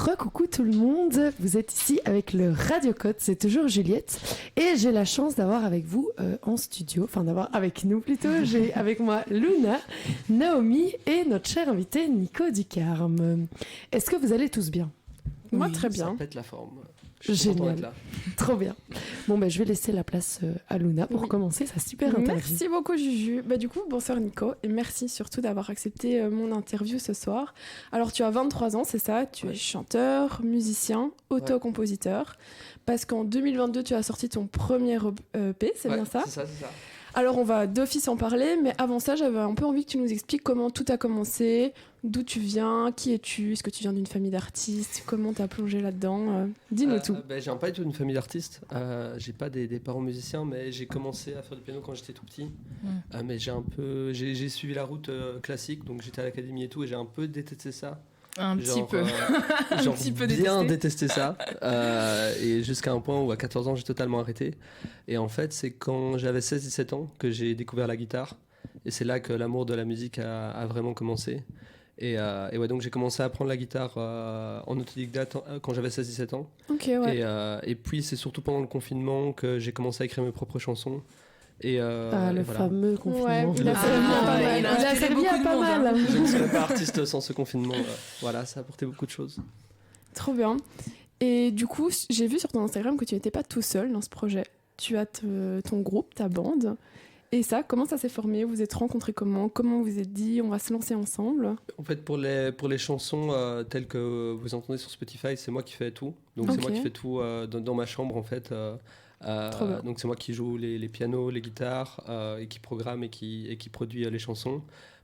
Recoucou tout le monde, vous êtes ici avec le Radio Code, c'est toujours Juliette et j'ai la chance d'avoir avec vous en studio, enfin d'avoir avec nous plutôt, j'ai avec moi Luna, Naomi et notre cher invité Nico Ducarme. Est-ce que vous allez tous bien? Moi très bien. Ça pète la forme. Je suis content d'être là. Trop bien. Bon je vais laisser la place à Luna pour commencer sa super interview. Merci beaucoup Juju. Du coup, bonsoir Nico et merci surtout d'avoir accepté mon interview ce soir. Alors tu as 23 ans, c'est ça? Tu es chanteur, musicien, auto-compositeur. Parce qu'en 2022, tu as sorti ton premier EP, c'est bien ça? C'est ça. Alors on va d'office en parler, mais avant ça, j'avais un peu envie que tu nous expliques comment tout a commencé, d'où tu viens, qui es-tu, est-ce que tu viens d'une famille d'artistes, comment t'as plongé là-dedans, dis-nous tout. Je viens pas du tout d'une famille d'artistes, j'ai pas des parents musiciens, mais j'ai commencé à faire du piano quand j'étais tout petit. Mais j'ai suivi la route classique, donc j'étais à l'académie et tout, et j'ai un peu détesté ça. Un petit peu bien détesté ça et jusqu'à un point où à 14 ans j'ai totalement arrêté, et en fait c'est quand j'avais 16-17 ans que j'ai découvert la guitare, et c'est là que l'amour de la musique a vraiment commencé, et donc j'ai commencé à apprendre la guitare en autodidacte quand j'avais 16-17 ans. Et puis c'est surtout pendant le confinement que j'ai commencé à écrire mes propres chansons. Et le fameux confinement. Il a servi à pas mal. Je ne serais pas artiste sans ce confinement. Voilà, ça a apporté beaucoup de choses. Trop bien. Et du coup, j'ai vu sur ton Instagram que tu n'étais pas tout seul dans ce projet. Tu as ton groupe, ta bande. Et ça, comment ça s'est formé? Vous êtes rencontrés comment? Comment vous êtes dit on va se lancer ensemble? En fait, pour les chansons telles que vous entendez sur Spotify, c'est moi qui fais tout. Donc c'est moi qui fais tout dans ma chambre en fait. Donc c'est moi qui joue les pianos, les guitares, et qui programme et qui produit les chansons.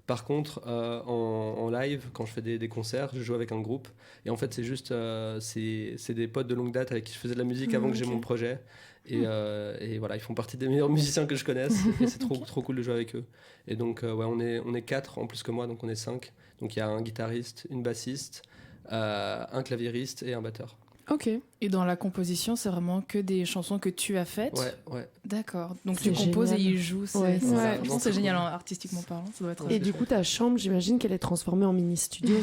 Par contre, en live, quand je fais des concerts, je joue avec un groupe. Et en fait, c'est juste c'est des potes de longue date avec qui je faisais de la musique avant que j'ai mon projet. Et voilà, ils font partie des meilleurs musiciens que je connaisse. Et c'est trop cool de jouer avec eux. Et donc, on est 4 en plus que moi, donc on est 5. Donc il y a un guitariste, une bassiste, un claviériste et un batteur. Ok. Et dans la composition, c'est vraiment que des chansons que tu as faites? Ouais. D'accord. Donc c'est tu composes génial. Et il joue. Franchement, c'est génial, artistiquement parlant. Ça doit être. Et du coup, ta chambre, j'imagine qu'elle est transformée en mini-studio.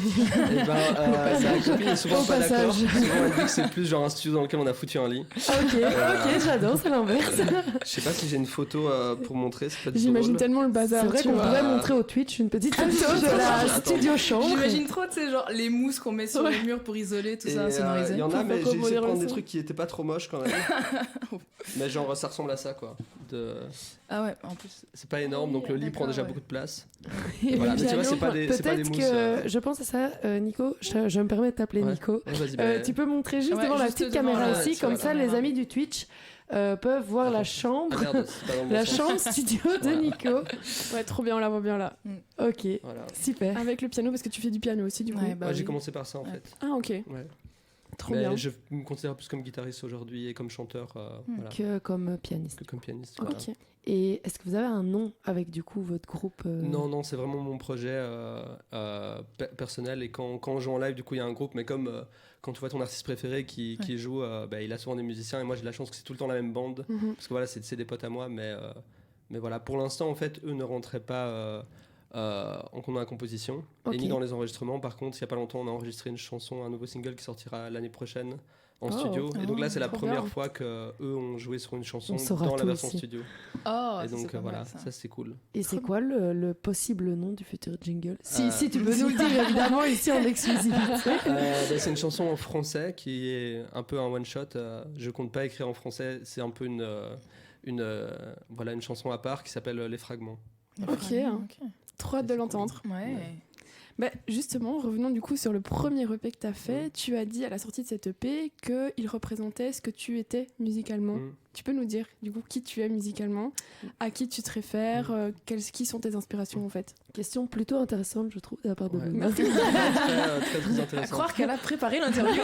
Ma copine est souvent pas d'accord. passage. Souvent elle dit que c'est plus genre un studio dans lequel on a foutu un lit. Ok, j'adore, c'est l'inverse. Je sais pas si j'ai une photo pour montrer. C'est pas du tout J'imagine drôle. tellement le bazar. C'est vrai tu qu'on vois. pourrait montrer au Twitch une petite photo de la studio chambre. J'imagine trop, tu sais, genre les mousses qu'on met sur les murs pour isoler tout ça, sonoriser. Il y en a, mais Faut j'ai essayé de prendre des ça. trucs qui étaient pas trop moches quand même. Mais genre ça ressemble à ça quoi. Ah ouais, en plus. C'est pas énorme, donc le lit prend déjà ouais. beaucoup de place. Et Voilà, le mais tu vois, piano, c'est pas des peut-être mousses. que je pense à ça, Nico. Je me permets de t'appeler Ouais. Nico. Ouais, vas-y, Tu peux montrer juste devant la juste petite devant caméra la- ici, sur comme la ça caméra. les amis du Twitch peuvent voir la chambre, merde, c'est pas dans le bon la sens. chambre studio de Voilà. Nico. Ouais, trop bien, on la voit bien là. Ok, Voilà. super. Avec le piano, parce que tu fais du piano aussi, du coup. Ouais, bah J'ai oui. commencé par ça en fait. Ah, ok. Ouais. Trop Mais bien. je me considère plus comme guitariste aujourd'hui et comme chanteur, voilà, Que comme pianiste. que comme pianiste. Voilà. Ok. Et est-ce que vous avez un nom avec du coup votre groupe Non, c'est vraiment mon projet personnel, et quand on joue en live, du coup, il y a un groupe, mais comme quand tu vois ton artiste préféré qui joue, il a souvent des musiciens, et moi j'ai la chance que c'est tout le temps la même bande, parce que voilà, c'est des potes à moi, mais voilà, pour l'instant, en fait, eux ne rentraient pas dans la composition, Ok. et ni dans les enregistrements. Par contre, il n'y a pas longtemps, on a enregistré une chanson, un nouveau single qui sortira l'année prochaine en studio, et donc là, c'est la trop première bien. fois qu'eux ont joué sur une chanson On saura dans la tout version ici. studio. Oh, Et ça, donc c'est pas voilà, mal, ça c'est cool. Et c'est quoi le possible nom du futur jingle si tu peux nous le dire évidemment ici en exclusivité. C'est une chanson en français qui est un peu un one shot. Je compte pas écrire en français. C'est un peu une chanson à part qui s'appelle Les Fragments. Ok. Trop hâte de l'entendre. Ouais. Bah, justement, revenons du coup sur le premier EP que tu as fait. Tu as dit à la sortie de cet EP qu'il représentait ce que tu étais musicalement. Tu peux nous dire du coup qui tu es musicalement, à qui tu te réfères, qui sont tes inspirations en fait? Question plutôt intéressante je trouve de la part de Luna. Très À intéressant. croire qu'elle a préparé l'interview.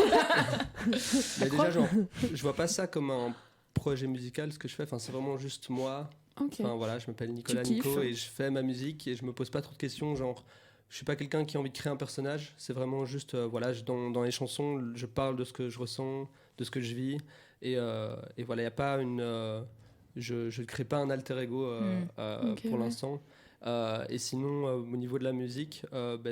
Mais déjà, genre, je vois pas ça comme un projet musical, ce que je fais. Enfin, c'est vraiment juste moi. Ok. Enfin voilà, je m'appelle Nicolas Tu kiffes. Nico et je fais ma musique et je me pose pas trop de questions. Genre, je suis pas quelqu'un qui a envie de créer un personnage. C'est vraiment juste, dans les chansons, je parle de ce que je ressens, de ce que je vis. Et voilà, il y a pas je ne crée pas un alter ego Ok, pour ouais. l'instant. Et sinon, au niveau de la musique,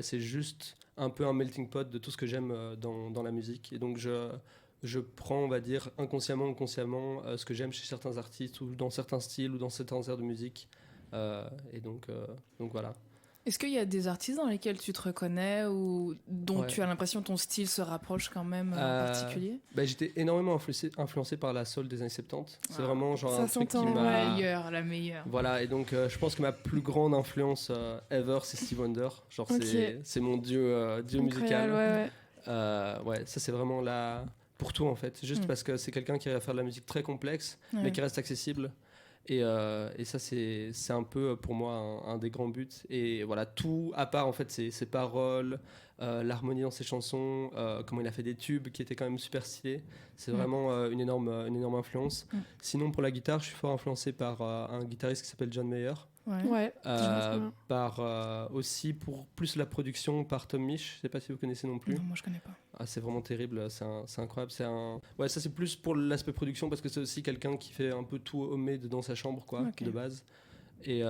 c'est juste un peu un melting pot de tout ce que j'aime dans la musique. Et donc je prends, on va dire, inconsciemment ou consciemment ce que j'aime chez certains artistes ou dans certains styles ou dans certains airs de musique. Et donc voilà. Est-ce qu'il y a des artistes dans lesquels tu te reconnais ou dont tu as l'impression que ton style se rapproche quand même en particulier? J'étais énormément influencé par la soul des années 70. C'est vraiment genre ça un truc qui m'a... La meilleure. Voilà, et donc je pense que ma plus grande influence ever, c'est Stevie Wonder. Genre c'est mon dieu musical. Ouais, ça c'est vraiment là pour tout en fait. Juste parce que c'est quelqu'un qui arrive à faire de la musique très complexe, mais qui reste accessible. Et ça, c'est un peu pour moi un des grands buts. Et voilà, tout à part en fait ses paroles, l'harmonie dans ses chansons, comment il a fait des tubes qui étaient quand même super stylés. C'est vraiment une énorme influence. Sinon, pour la guitare, je suis fort influencé par un guitariste qui s'appelle John Mayer. Aussi pour plus la production par Tom Misch. Je sais pas si vous connaissez non plus. Non, moi je connais pas. C'est vraiment terrible, c'est incroyable. Ça c'est plus pour l'aspect production parce que c'est aussi quelqu'un qui fait un peu tout homemade dans sa chambre quoi, de base. Et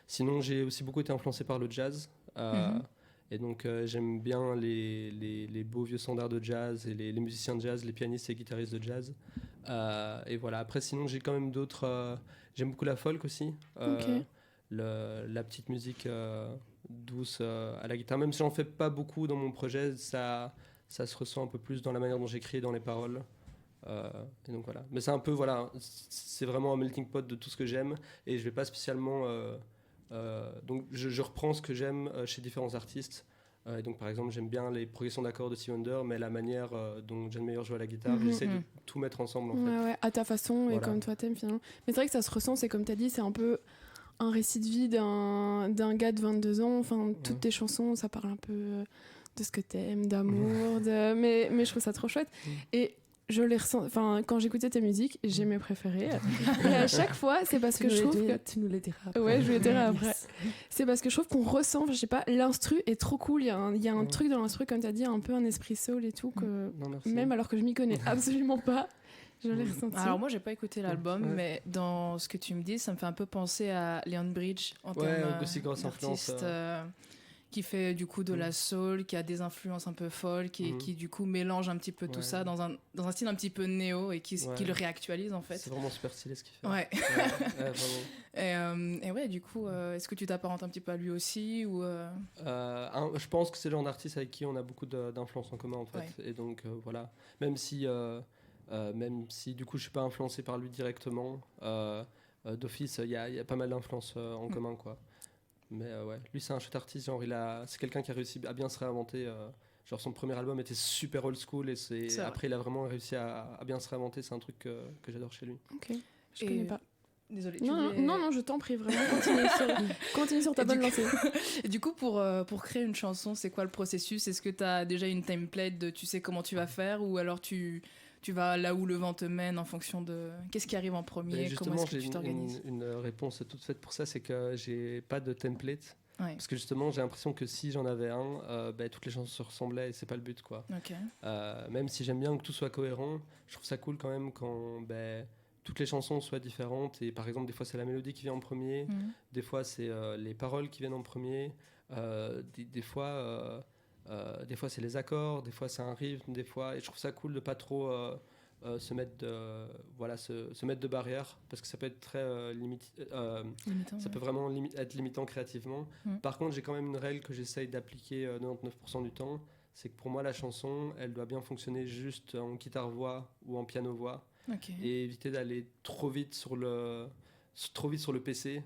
sinon j'ai aussi beaucoup été influencé par le jazz. Et donc j'aime bien les beaux vieux standards de jazz et les musiciens de jazz, les pianistes et guitaristes de jazz. Et voilà, après sinon j'ai quand même d'autres... j'aime beaucoup la folk aussi. La petite musique douce à la guitare, même si j'en fais pas beaucoup dans mon projet, ça se ressent un peu plus dans la manière dont j'écris et dans les paroles. Et donc voilà. Mais c'est un peu, voilà, c'est vraiment un melting pot de tout ce que j'aime et je vais pas spécialement... donc je reprends ce que j'aime chez différents artistes. Et donc par exemple, j'aime bien les progressions d'accords de Stevie Wonder, mais la manière dont John Mayer joue à la guitare, j'essaie de tout mettre ensemble en fait. Ouais, à ta façon et comme toi t'aimes finalement. Mais c'est vrai que ça se ressent, c'est comme t'as dit, c'est un peu un récit de vie d'un gars de 22 ans. Enfin, toutes tes chansons, ça parle un peu de ce que t'aimes, d'amour, mais je trouve ça trop chouette. Et je les ressens, enfin, quand j'écoutais tes musiques, j'ai mes préférés. Et à chaque fois, c'est parce que je trouve que... Tu nous les diras après. Ouais, je vais les dirai après. C'est parce que je trouve qu'on ressent, je sais pas, l'instru est trop cool. Il y a un truc dans l'instru, comme t'as dit, un peu un esprit soul et tout, que même alors que je m'y connais absolument pas, je l'ai ressenti. Alors moi, j'ai pas écouté l'album, mais dans ce que tu me dis, ça me fait un peu penser à Leon Bridge en termes d'artiste qui fait du coup de la soul, qui a des influences un peu folk et qui du coup mélange un petit peu tout ça dans un style un petit peu néo et qui le réactualise en fait. C'est vraiment super stylé ce qu'il fait. Ouais. Vraiment. Et ouais, du coup, est-ce que tu t'apparentes un petit peu à lui aussi ou je pense que c'est le genre d'artiste avec qui on a beaucoup d'influence en commun en fait. Et donc voilà, même si du coup je suis pas influencé par lui directement, d'office il y a pas mal d'influences en commun quoi. Mais lui c'est un chouette artiste, genre c'est quelqu'un qui a réussi à bien se réinventer. Genre son premier album était super old school et après il a vraiment réussi à bien se réinventer. C'est un truc que j'adore chez lui. Ok, je connais pas. Désolée. Non, je t'en prie, vraiment, continue sur ta bonne lancée. Et du coup, pour créer une chanson, c'est quoi le processus? Est-ce que tu as déjà une template de tu sais comment tu vas faire ou alors tu vas là où le vent te mène en fonction de qu'est-ce qui arrive en premier? Comment est-ce que tu t'organises? Une réponse toute faite pour ça, c'est que j'ai pas de template. Parce que justement, j'ai l'impression que si j'en avais un, toutes les chansons se ressemblaient et c'est pas le but, quoi. Même si j'aime bien que tout soit cohérent, je trouve ça cool quand même quand toutes les chansons soient différentes. Et par exemple, des fois c'est la mélodie qui vient en premier, des fois c'est les paroles qui viennent en premier, des fois c'est les accords, des fois c'est un rythme, des fois... Et je trouve ça cool de pas trop se mettre de barrières, parce que ça peut être très limitant, ça peut vraiment être limitant créativement. Par contre, j'ai quand même une règle que j'essaye d'appliquer 99% du temps, c'est que pour moi la chanson, elle doit bien fonctionner juste en guitare-voix ou en piano-voix, et éviter d'aller trop vite sur le PC.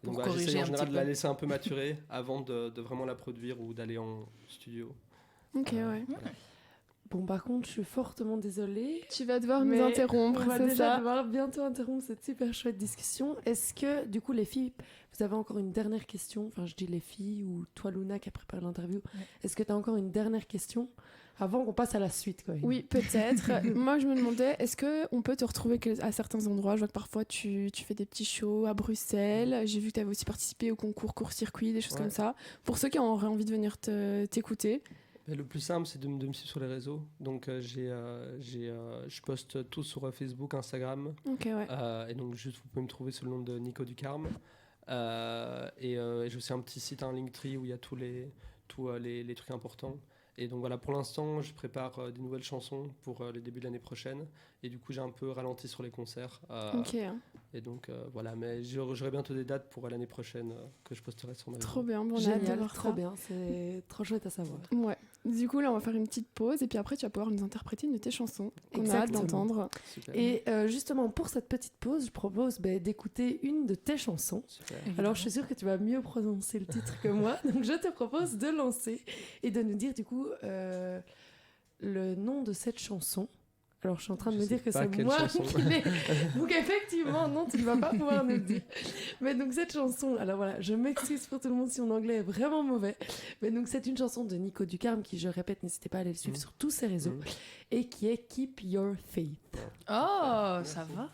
Donc j'essaie en général de la laisser un peu maturer avant de vraiment la produire ou d'aller en studio. Ouais. Bon, par contre, je suis fortement désolée. Tu vas devoir nous interrompre, on va déjà devoir bientôt interrompre cette super chouette discussion. Est-ce que, du coup, les filles, vous avez encore une dernière question? Enfin, je dis les filles, ou toi, Luna, qui a préparé l'interview. Est-ce que tu as encore une dernière question avant qu'on passe à la suite, quoi? Oui, peut-être. Moi, je me demandais, est-ce qu'on peut te retrouver à certains endroits? Je vois que parfois, tu fais des petits shows à Bruxelles. J'ai vu que tu avais aussi participé au concours Court-Circuit, des choses comme ça. Pour ceux qui auraient envie de venir t'écouter. Le plus simple, c'est de me suivre sur les réseaux. Donc, je poste tout sur Facebook, Instagram. Et donc, juste, vous pouvez me trouver sous le nom de Nico Ducarme. Et j'ai aussi un petit site, un Linktree, où il y a tous tous les trucs importants. Et donc voilà, pour l'instant, je prépare des nouvelles chansons pour le début de l'année prochaine. Et du coup, j'ai un peu ralenti sur les concerts. Et donc voilà, mais j'aurai bientôt des dates pour l'année prochaine que je posterai sur ma Trop bien, bon, génial, trop bien, c'est trop chouette à savoir. Ouais. Du coup, là, on va faire une petite pause et puis après, tu vas pouvoir nous interpréter une de tes chansons qu'on a hâte d'entendre. Super. Et justement, pour cette petite pause, je propose d'écouter une de tes chansons. Super. Alors, je suis sûre que tu vas mieux prononcer le titre que moi, donc je te propose de lancer et de nous dire du coup le nom de cette chanson. Alors, je suis en train de me dire que c'est moi qui l'ai. Donc, effectivement, non, tu ne vas pas pouvoir nous le dire. Mais donc, cette chanson, alors voilà, je m'excuse pour tout le monde si mon anglais est vraiment mauvais. Mais donc, c'est une chanson de Nico Ducarme qui, je répète, n'hésitez pas à aller le suivre sur tous ses réseaux et qui est Keep Your Faith. Oh, ça va.